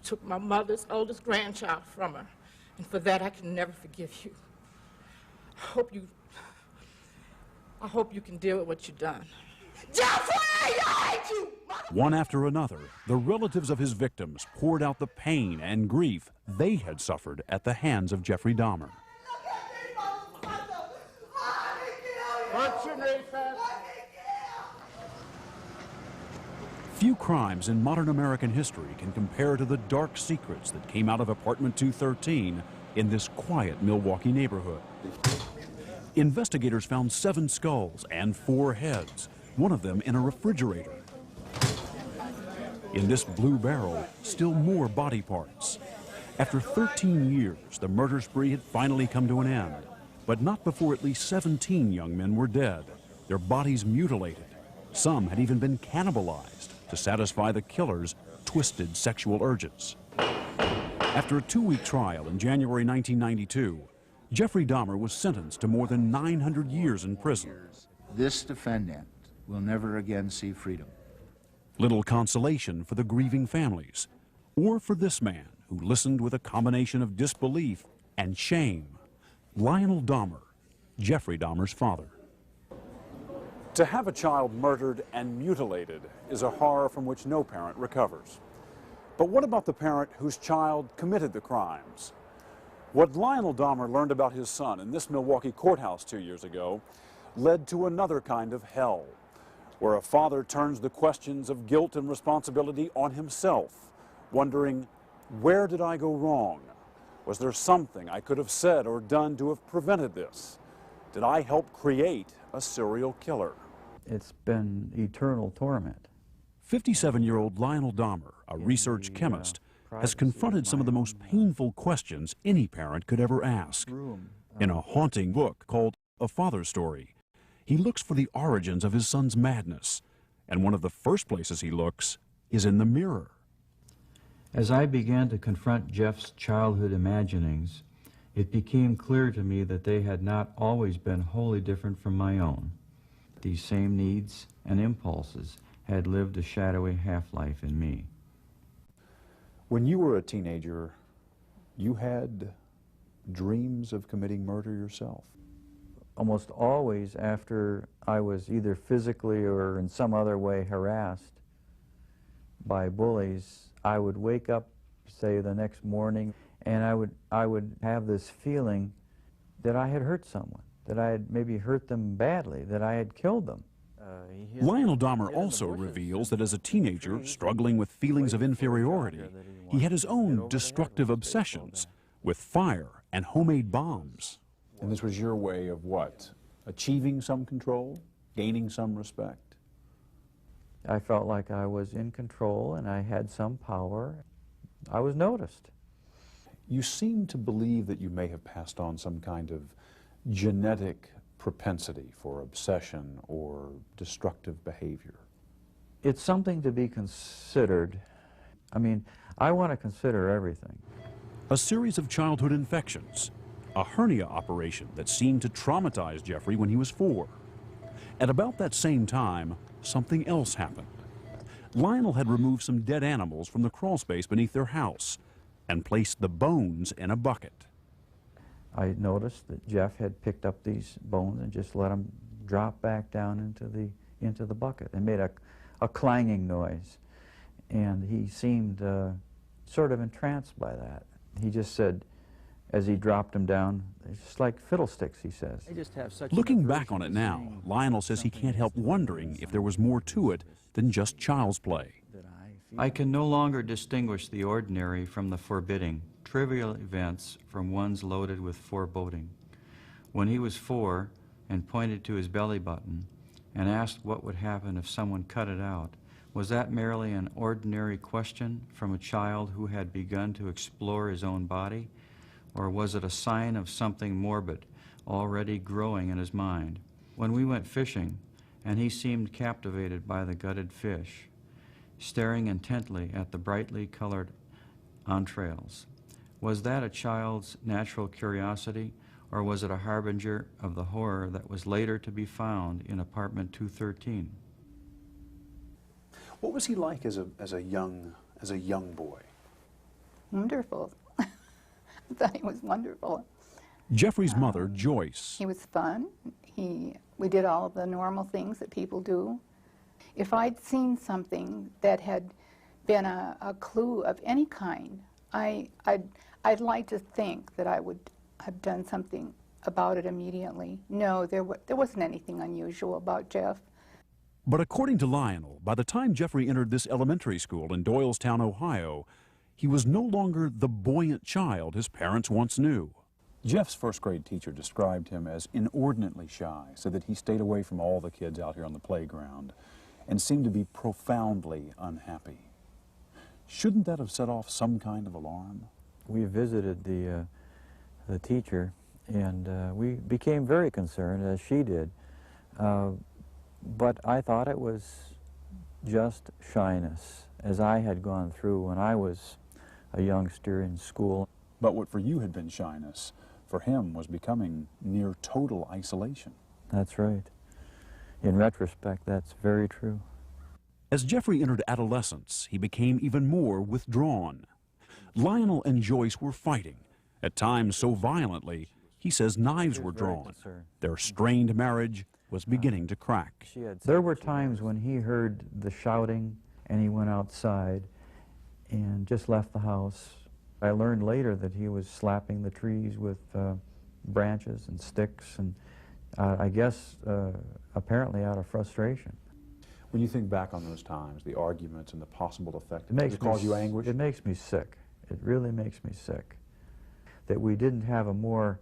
took my mother's oldest grandchild from her, and for that I can never forgive you. I hope you can deal with what you've done. Jeffrey, I hate you! One after another, the relatives of his victims poured out the pain and grief they had suffered at the hands of Jeffrey Dahmer. What's your name, sir? Few crimes in modern American history can compare to the dark secrets that came out of apartment 213 in this quiet Milwaukee neighborhood. Investigators found 7 skulls and 4 heads, one of them in a refrigerator. In this blue barrel, still more body parts. After 13 years, the murder spree had finally come to an end, but not before at least 17 young men were dead, their bodies mutilated. Some had even been cannibalized to satisfy the killer's twisted sexual urges. After a 2-week trial in January 1992, Jeffrey Dahmer was sentenced to more than 900 years in prison. This defendant will never again see freedom. Little consolation for the grieving families, or for this man who listened with a combination of disbelief and shame. Lionel Dahmer, Jeffrey Dahmer's father. To have a child murdered and mutilated is a horror from which no parent recovers. But what about the parent whose child committed the crimes? What Lionel Dahmer learned about his son in this Milwaukee courthouse 2 years ago led to another kind of hell, where a father turns the questions of guilt and responsibility on himself, wondering, where did I go wrong? Was there something I could have said or done to have prevented this? Did I help create a serial killer? It's been eternal torment. 57-year-old Lionel Dahmer, a research chemist, has confronted some of the most painful questions any parent could ever ask. In a haunting book called A Father's Story, he looks for the origins of his son's madness, and one of the first places he looks is in the mirror. As I began to confront Jeff's childhood imaginings, it became clear to me that they had not always been wholly different from my own. These same needs and impulses had lived a shadowy half-life in me. When you were a teenager, you had dreams of committing murder yourself. Almost always after I was either physically or in some other way harassed by bullies, I would wake up, say, the next morning, and I would have this feeling that I had hurt someone, that I had maybe hurt them badly, that I had killed them. Lionel Dahmer also reveals that as a teenager, struggling with feelings of inferiority, he had his own destructive obsessions with fire and homemade bombs. And this was your way of what? Achieving some control? Gaining some respect? I felt like I was in control and I had some power. I was noticed. You seem to believe that you may have passed on some kind of genetic propensity for obsession or destructive behavior. It's something to be considered. I mean, I want to consider everything. A series of childhood infections, a hernia operation that seemed to traumatize Jeffrey when he was 4. At about that same time, something else happened. Lionel had removed some dead animals from the crawl space beneath their house and placed the bones in a bucket. I noticed that Jeff had picked up these bones and just let them drop back down into the bucket and made a clanging noise. And he seemed sort of entranced by that. He just said, as he dropped them down, it's just like fiddlesticks, he says. Looking back on it now, Lionel says he can't help wondering if there was more to it than just child's play. I can no longer distinguish the ordinary from the forbidding, trivial events from ones loaded with foreboding. When he was 4 and pointed to his belly button and asked what would happen if someone cut it out, was that merely an ordinary question from a child who had begun to explore his own body, or was it a sign of something morbid already growing in his mind? When we went fishing, and he seemed captivated by the gutted fish, staring intently at the brightly colored entrails, was that a child's natural curiosity, or was it a harbinger of the horror that was later to be found in apartment 213? What was he like as a young boy? Wonderful. I thought he was wonderful. Jeffrey's mother, Joyce. He was fun. We did all of the normal things that people do. If I'd seen something that had been a clue of any kind, I'd like to think that I would have done something about it immediately. No, there wasn't anything unusual about Jeff. But according to Lionel, by the time Jeffrey entered this elementary school in Doylestown, Ohio, he was no longer the buoyant child his parents once knew. Jeff's first grade teacher described him as inordinately shy, so that he stayed away from all the kids out here on the playground and seemed to be profoundly unhappy. Shouldn't that have set off some kind of alarm? We visited the teacher, and we became very concerned, as she did. But I thought it was just shyness, as I had gone through when I was a youngster in school. But what for you had been shyness, for him was becoming near total isolation. That's right. In retrospect, that's very true. As Jeffrey entered adolescence, he became even more withdrawn. Lionel and Joyce were fighting, at times so violently, he says knives were drawn. Their strained marriage was beginning to crack. There were times when he heard the shouting and he went outside and just left the house. I learned later that he was slapping the trees with branches and sticks, and I guess apparently out of frustration. When you think back on those times, the arguments and the possible effect, does it cause you anguish? It makes me sick. It really makes me sick that we didn't have a more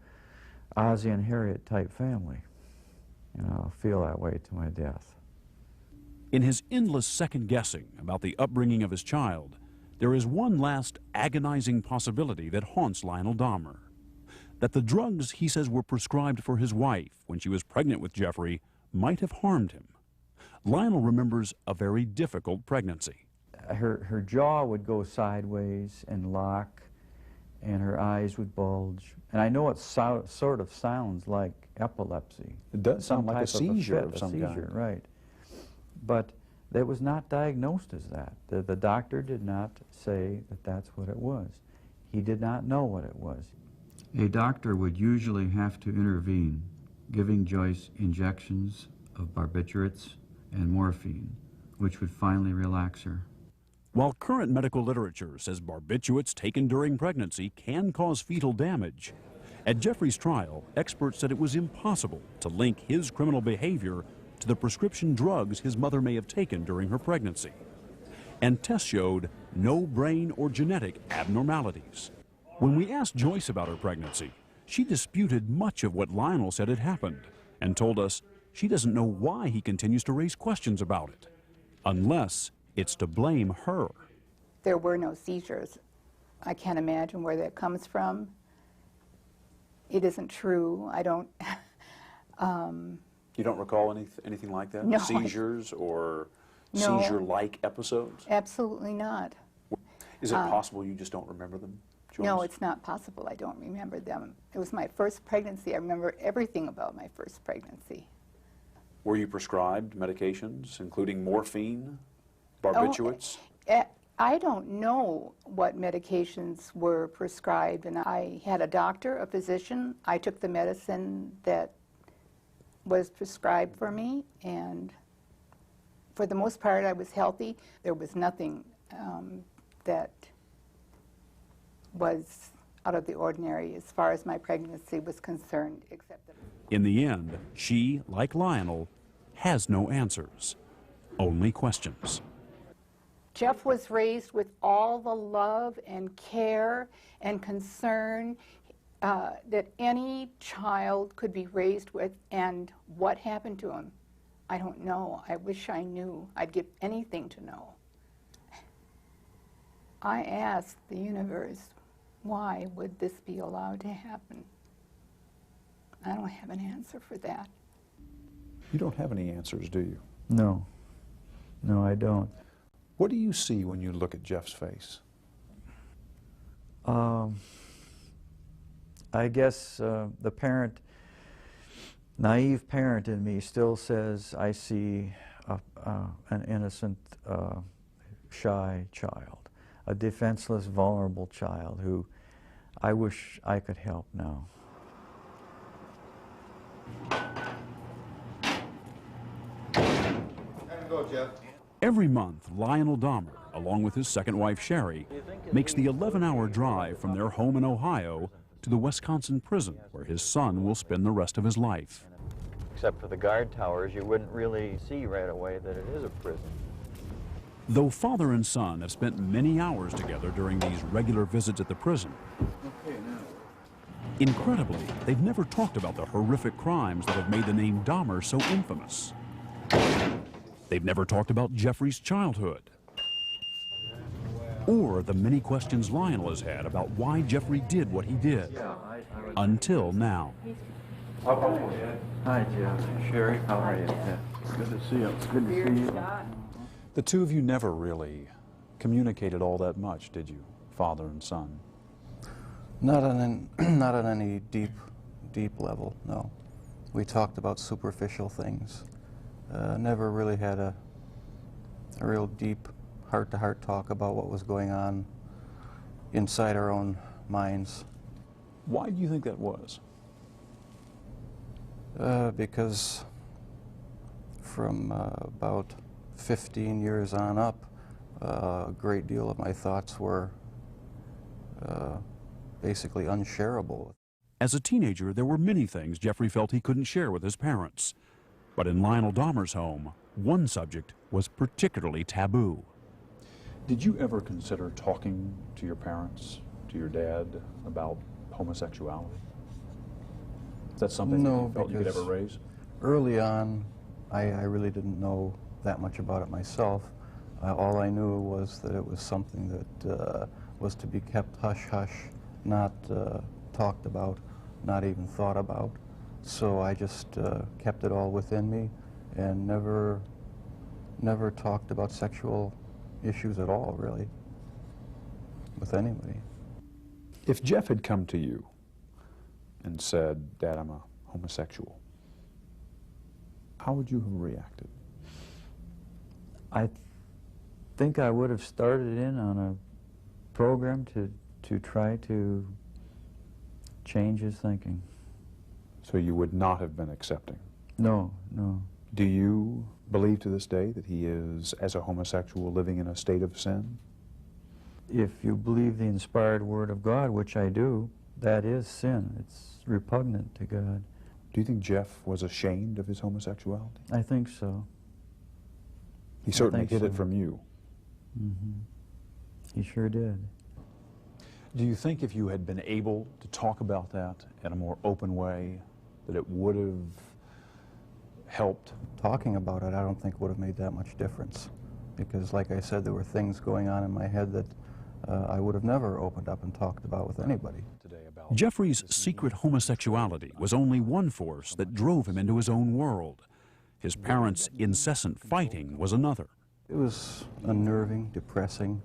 Ozzie and Harriet type family. And I'll feel that way to my death. In his endless second-guessing about the upbringing of his child, there is one last agonizing possibility that haunts Lionel Dahmer. That the drugs he says were prescribed for his wife when she was pregnant with Jeffrey might have harmed him. Lionel remembers a very difficult pregnancy. Her jaw would go sideways and lock, and her eyes would bulge. And I know it sort of sounds like epilepsy. It does sound like a seizure of some kind. Right. But it was not diagnosed as that. The doctor did not say that that's what it was. He did not know what it was. A doctor would usually have to intervene, giving Joyce injections of barbiturates and morphine, which would finally relax her. While current medical literature says barbiturates taken during pregnancy can cause fetal damage, at Jeffrey's trial, experts said it was impossible to link his criminal behavior to the prescription drugs his mother may have taken during her pregnancy. And tests showed no brain or genetic abnormalities. When we asked Joyce about her pregnancy, she disputed much of what Lionel said had happened and told us she doesn't know why he continues to raise questions about it, unless it's to blame her. There were no seizures. I can't imagine where that comes from. It isn't true. I don't... You don't recall anything like that? No. Seizures or No. seizure-like episodes? Absolutely not. Is it possible you just don't remember them, Joyce? No, it's not possible. I don't remember them. It was my first pregnancy. I remember everything about my first pregnancy. Were you prescribed medications, including morphine, barbiturates? I don't know what medications were prescribed, and I had a doctor, a physician. I took the medicine that was prescribed for me, and for the most part I was healthy. There was nothing that was out of the ordinary as far as my pregnancy was concerned, except that... In the end, she, like Lionel, has no answers, only questions. Jeff was raised with all the love and care and concern that any child could be raised with, and what happened to him, I don't know. I wish I knew. I'd give anything to know. I asked the universe, why would this be allowed to happen? I don't have an answer for that. You don't have any answers, do you? No. No, I don't. What do you see when you look at Jeff's face? I guess the parent, naive parent in me still says I see an innocent, shy child. a defenseless, vulnerable child who I wish I could help now. Go, Jeff. Every month, Lionel Dahmer, along with his second wife, Sherry, makes the 11-hour drive from their home in Ohio to the Wisconsin prison, where his son will spend the rest of his life. Except for the guard towers, you wouldn't really see right away that it is a prison. Though father and son have spent many hours together during these regular visits at the prison, incredibly, they've never talked about the horrific crimes that have made the name Dahmer so infamous. They've never talked about Jeffrey's childhood, or the many questions Lionel has had about why Jeffrey did what he did, until now. Hi, Jeff. Sherry, how are you? Good to see you. It's good to see you. The two of you never really communicated all that much, did you, father and son? Not on any deep level, no. We talked about superficial things. Never really had a real deep heart-to-heart talk about what was going on inside our own minds. Why do you think that was? Because from about 15 years on up, a great deal of my thoughts were basically unshareable. As a teenager, there were many things Jeffrey felt he couldn't share with his parents. But in Lionel Dahmer's home, one subject was particularly taboo. Did you ever consider talking to your parents, to your dad, about homosexuality? Is that something that you felt you could ever raise? Early on, I really didn't know that much about it myself. All I knew was that it was something that was to be kept hush-hush, not talked about, not even thought about. So I just kept it all within me and never talked about sexual issues at all, really, with anybody. If Jeff had come to you and said, "Dad, I'm a homosexual," how would you have reacted? I think I would have started in on a program to try to change his thinking. So you would not have been accepting? No, no. Do you believe to this day that he is, as a homosexual, living in a state of sin? If you believe the inspired word of God, which I do, that is sin. It's repugnant to God. Do you think Jeff was ashamed of his homosexuality? I think so. He certainly think hid it so. from you. Mm-hmm. He sure did. Do you think if you had been able to talk about that in a more open way, that it would have helped? Talking about it, I don't think would have made that much difference. Because, like I said, there were things going on in my head that I would have never opened up and talked about with anybody. Jeffrey's secret homosexuality was only one force that drove him into his own world. His parents' incessant fighting was another. It was unnerving, depressing,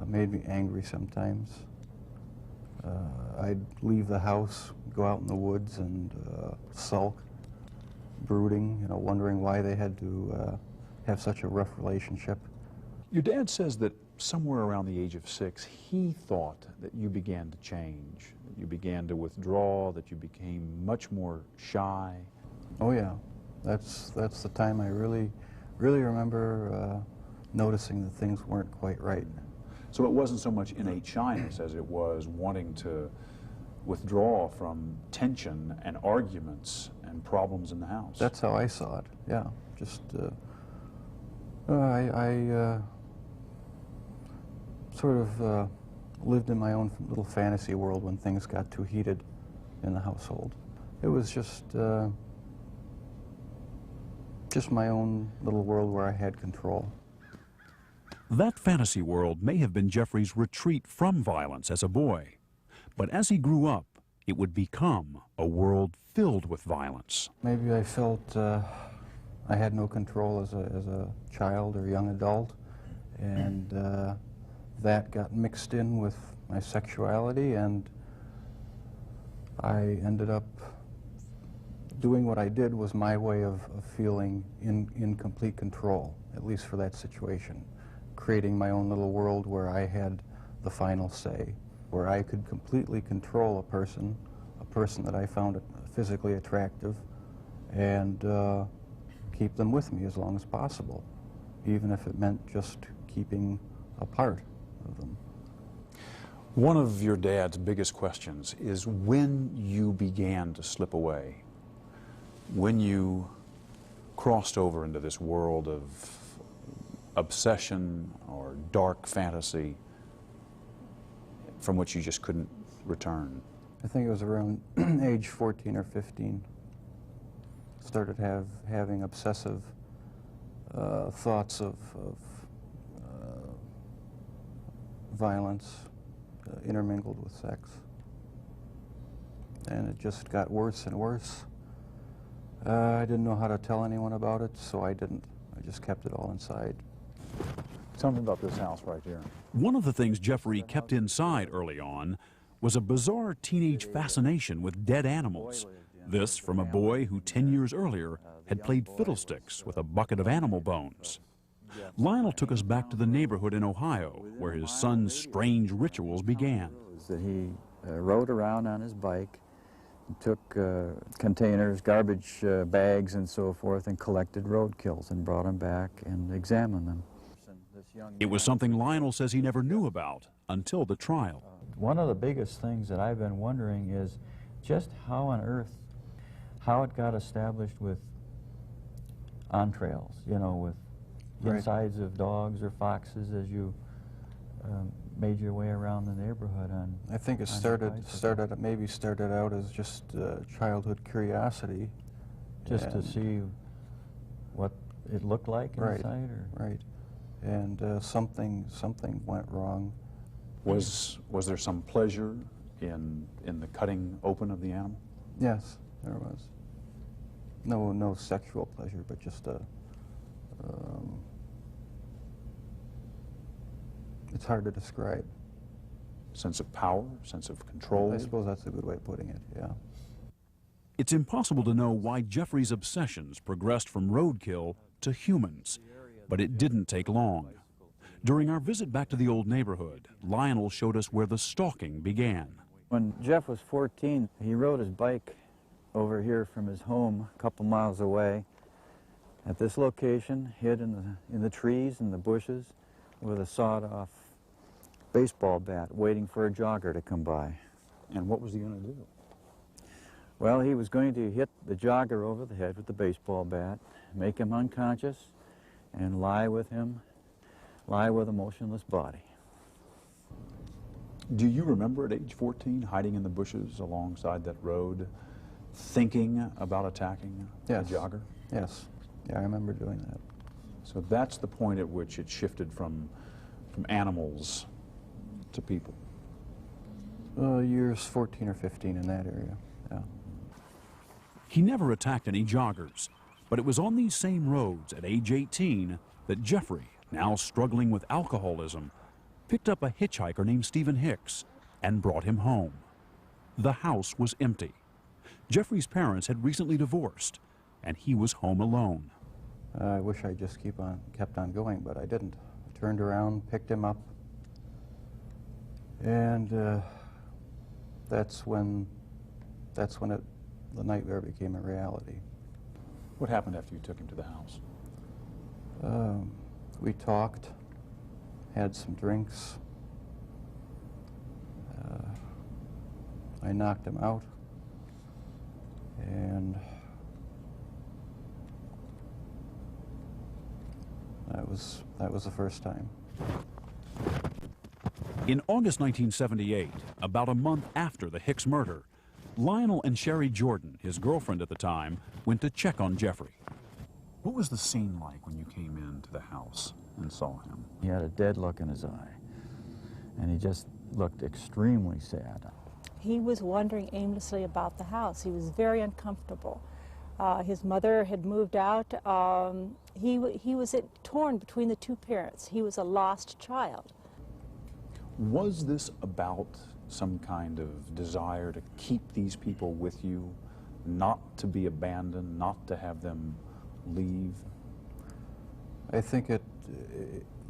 made me angry sometimes. I'd leave the house, go out in the woods and sulk, brooding, you know, wondering why they had to have such a rough relationship. Your dad says that somewhere around the age of 6, he thought that you began to change, that you began to withdraw, that you became much more shy. Oh yeah, that's the time I really remember noticing that things weren't quite right. So it wasn't so much innate shyness as it was wanting to withdraw from tension and arguments and problems in the house. That's how I saw it, yeah. Just, I sort of lived in my own little fantasy world when things got too heated in the household. It was just my own little world where I had control. That fantasy world may have been Jeffrey's retreat from violence as a boy, but as he grew up, it would become a world filled with violence. Maybe I felt I had no control as a child or young adult, and that got mixed in with my sexuality, and I ended up doing what I did was my way of feeling in complete control, at least for that situation. creating my own little world where I had the final say, where I could completely control a person that I found physically attractive, and keep them with me as long as possible, even if it meant just keeping a part of them. One of your dad's biggest questions is when you began to slip away, when you crossed over into this world of obsession or dark fantasy from which you just couldn't return. I think it was around age 14 or 15. Started having obsessive thoughts of violence intermingled with sex. And it just got worse and worse. I didn't know how to tell anyone about it, so I didn't. I just kept it all inside. Tell me about this house right here. One of the things Jeffrey kept inside early on was a bizarre teenage fascination with dead animals. This from a boy who 10 years earlier had played fiddlesticks with a bucket of animal bones. Lionel took us back to the neighborhood in Ohio where his son's strange rituals began. That he rode around on his bike, took containers, garbage bags and so forth, and collected roadkills and brought them back and examined them. It was something Lionel says he never knew about until the trial. One of the biggest things that I've been wondering is just how on earth, how it got established with entrails, you know, with insides of dogs or foxes as you made your way around the neighborhood on. I think it maybe started out as just childhood curiosity, just to see what it looked like inside, or right, and something went wrong. Was there some pleasure in the cutting open of the animal? Yes, there was. No sexual pleasure, but just a. It's hard to describe. Sense of power, sense of control? I suppose that's a good way of putting it, yeah. It's impossible to know why Jeffrey's obsessions progressed from roadkill to humans, but it didn't take long. During our visit back to the old neighborhood, Lionel showed us where the stalking began. When Jeff was 14, he rode his bike over here from his home a couple miles away at this location, hid in the trees and the bushes with a sawed-off baseball bat, waiting for a jogger to come by. And what was he going to do? Well, he was going to hit the jogger over the head with the baseball bat, make him unconscious, and lie with a motionless body. Do you remember at age 14 hiding in the bushes alongside that road, thinking about attacking the jogger? Yes. Yeah, I remember doing that. So that's the point at which it shifted from animals to people. Years 14 or 15 in that area, yeah. He never attacked any joggers, but it was on these same roads at age 18 that Jeffrey, now struggling with alcoholism, picked up a hitchhiker named Stephen Hicks and brought him home. The house was empty. Jeffrey's parents had recently divorced, and he was home alone. I wish I just kept on going, but I didn't. I turned around, picked him up, and that's when the nightmare became a reality. What happened after you took him to the house? We talked, had some drinks. I knocked him out, and that was the first time. In August 1978, about a month after the Hicks murder, Lionel and Sherry Jordan, his girlfriend at the time, went to check on Jeffrey. What was the scene like when you came into the house and saw him? He had a dead look in his eye, and he just looked extremely sad. He was wandering aimlessly about the house. He was very uncomfortable. His mother had moved out. He was torn between the two parents. He was a lost child. Was this about some kind of desire to keep these people with you, not to be abandoned, not to have them leave? I think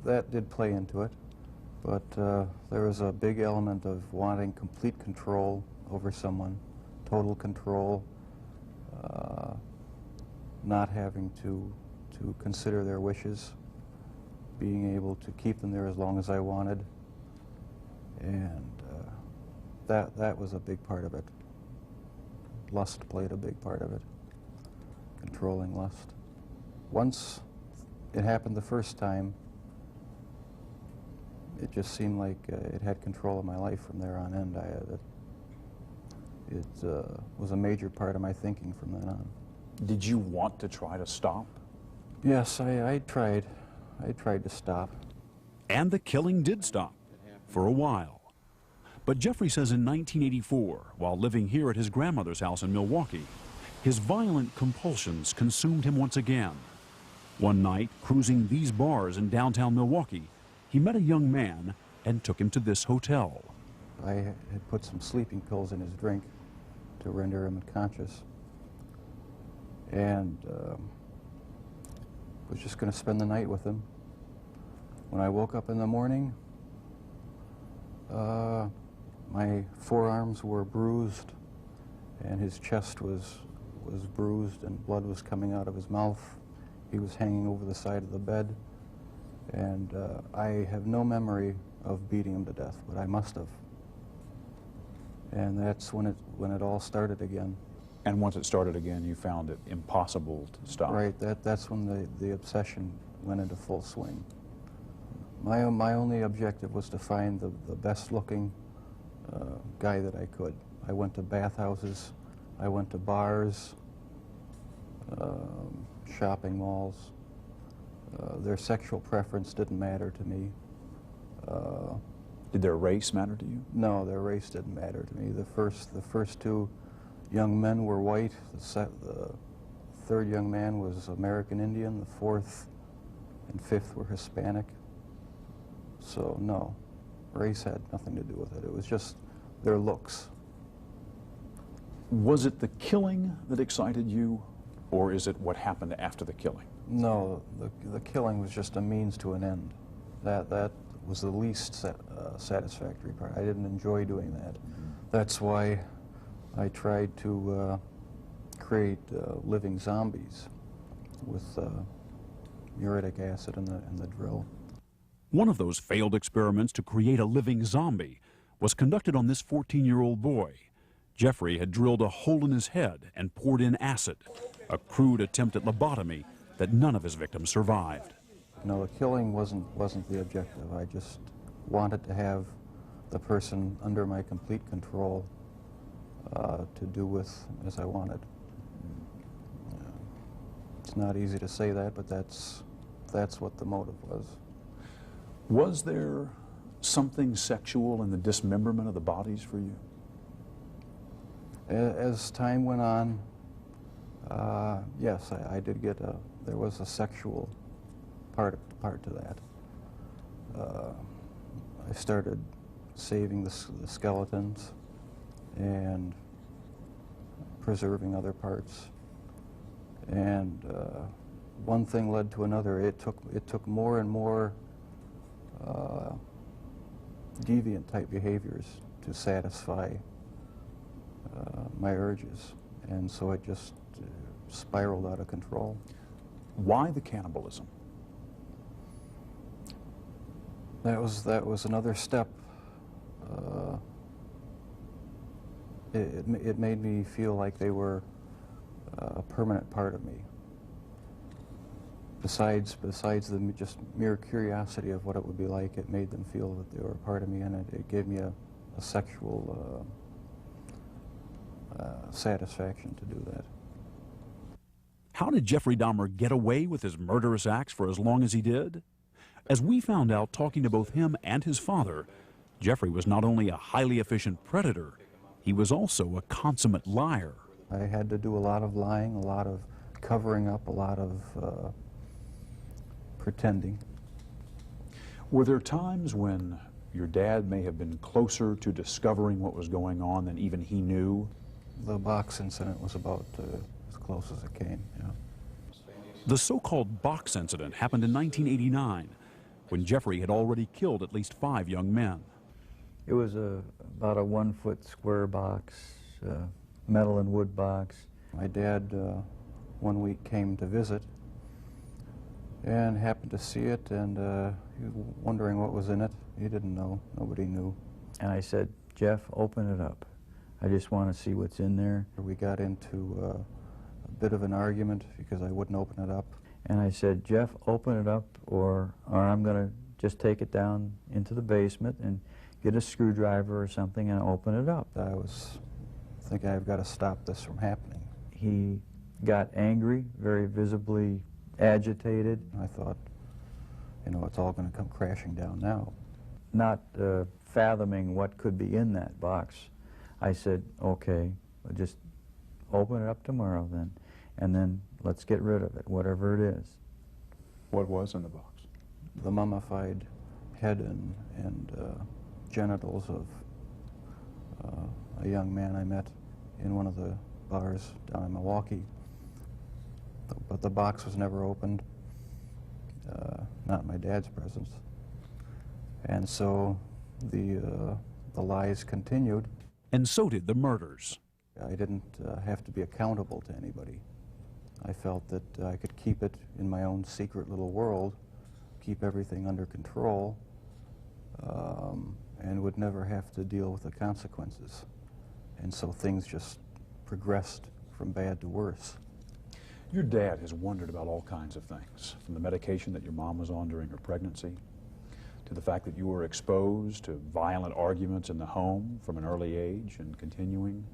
that did play into it, but there was a big element of wanting complete control over someone, total control, not having to consider their wishes, being able to keep them there as long as I wanted, and that was a big part of it. Lust played a big part of it, controlling lust. Once it happened the first time, it just seemed like it had control of my life from there on end. It was a major part of my thinking from then on. Did you want to try to stop? Yes, I tried. I tried to stop. And the killing did stop, for a while. But Jeffrey says in 1984, while living here at his grandmother's house in Milwaukee, his violent compulsions consumed him once again. One night, cruising these bars in downtown Milwaukee, he met a young man and took him to this hotel. I had put some sleeping pills in his drink to render him unconscious, and was just going to spend the night with him. When I woke up in the morning, my forearms were bruised, and his chest was bruised, and blood was coming out of his mouth. He was hanging over the side of the bed, and I have no memory of beating him to death, but I must have. And that's when it all started again. And once it started again, you found it impossible to stop. Right, that's when the obsession went into full swing. My only objective was to find the best-looking guy that I could. I went to bathhouses, I went to bars, shopping malls. Their sexual preference didn't matter to me. Did their race matter to you? No, their race didn't matter to me. The first two young men were white. The third young man was American Indian. The fourth and fifth were Hispanic. So no, race had nothing to do with it. It was just their looks. Was it the killing that excited you, or is it what happened after the killing? No, the killing was just a means to an end. That was the least satisfactory part. I didn't enjoy doing that. That's why I tried to create living zombies with muriatic acid in the drill. One of those failed experiments to create a living zombie was conducted on this 14-year-old boy. Jeffrey had drilled a hole in his head and poured in acid, a crude attempt at lobotomy that none of his victims survived. No, the killing wasn't the objective. I just wanted to have the person under my complete control to do with as I wanted. It's not easy to say that, but that's what the motive was. Was there something sexual in the dismemberment of the bodies for you? As time went on, yes, I did get there was a sexual part to that. I started saving the skeletons and preserving other parts, and one thing led to another. It took more and more deviant type behaviors to satisfy my urges, and so it just spiraled out of control. Why the cannibalism? That was another step. It made me feel like they were a permanent part of me. Besides the just mere curiosity of what it would be like, it made them feel that they were a part of me, and it gave me a sexual satisfaction to do that. How did Jeffrey Dahmer get away with his murderous acts for as long as he did? As we found out talking to both him and his father, Jeffrey was not only a highly efficient predator, he was also a consummate liar. I had to do a lot of lying, a lot of covering up, a lot of pretending. Were there times when your dad may have been closer to discovering what was going on than even he knew? The box incident was about as close as it came, yeah. The so-called box incident happened in 1989. when Jeffrey had already killed at least 5 young men. It was about a 1-foot square box, metal and wood box. My dad one week came to visit and happened to see it, and he was wondering what was in it. He didn't know. Nobody knew. And I said, "Jeff, open it up. I just want to see what's in there." We got into a bit of an argument because I wouldn't open it up. And I said, "Jeff, open it up, or I'm going to just take it down into the basement and get a screwdriver or something and open it up." I was thinking, I've got to stop this from happening. He got angry, very visibly agitated. I thought, you know, it's all going to come crashing down now. Not fathoming what could be in that box, I said, "Okay, we'll just open it up tomorrow then, and then let's get rid of it, whatever it is." What was in the box? The mummified head and genitals of a young man I met in one of the bars down in Milwaukee. But the box was never opened, not in my dad's presence. And so the lies continued. And so did the murders. I didn't have to be accountable to anybody. I felt that I could keep it in my own secret little world, keep everything under control, and would never have to deal with the consequences. And so things just progressed from bad to worse. Your dad has wondered about all kinds of things, from the medication that your mom was on during her pregnancy, to the fact that you were exposed to violent arguments in the home from an early age and continuing,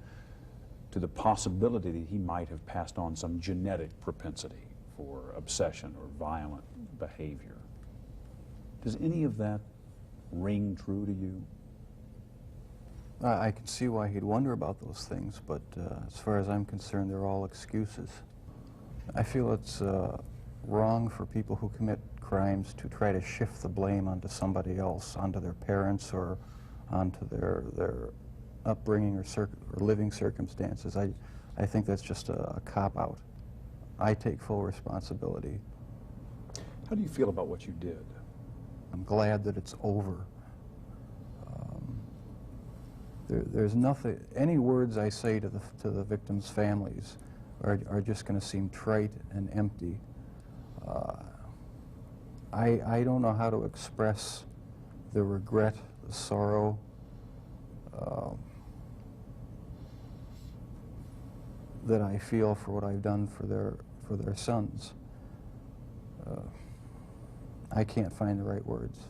to the possibility that he might have passed on some genetic propensity for obsession or violent behavior. Does any of that ring true to you? I can see why he'd wonder about those things, but as far as I'm concerned, they're all excuses. I feel it's wrong for people who commit crimes to try to shift the blame onto somebody else, onto their parents or onto their upbringing or living circumstances. I think that's just a cop-out. I take full responsibility. How do you feel about what you did? I'm glad that it's over. There's nothing, any words I say to the victims' families are just going to seem trite and empty. I don't know how to express the regret, the sorrow, that I feel for what I've done for their sons. I can't find the right words.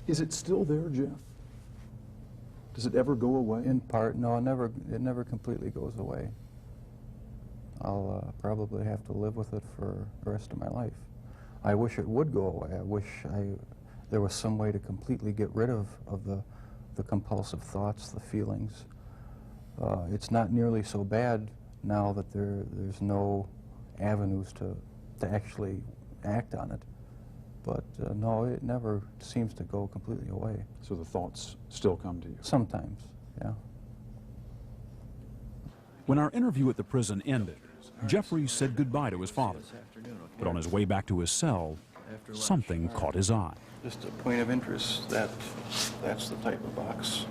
Is it still there, Jeff? Does it ever go away? In part, no, it never completely goes away. I'll probably have to live with it for the rest of my life. I wish it would go away. I wish there was some way to completely get rid of the compulsive thoughts, the feelings. It's not nearly so bad now that there's no avenues to actually act on it. But no, it never seems to go completely away. So the thoughts still come to you? Sometimes, yeah. When our interview at the prison ended, Jeffrey said goodbye to his father. But on his way back to his cell, something caught his eye. Just a point of interest, that's the type of box.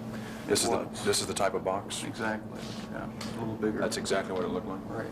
This is the type of box? Exactly, yeah, a little bigger. That's exactly what it looked like? Right.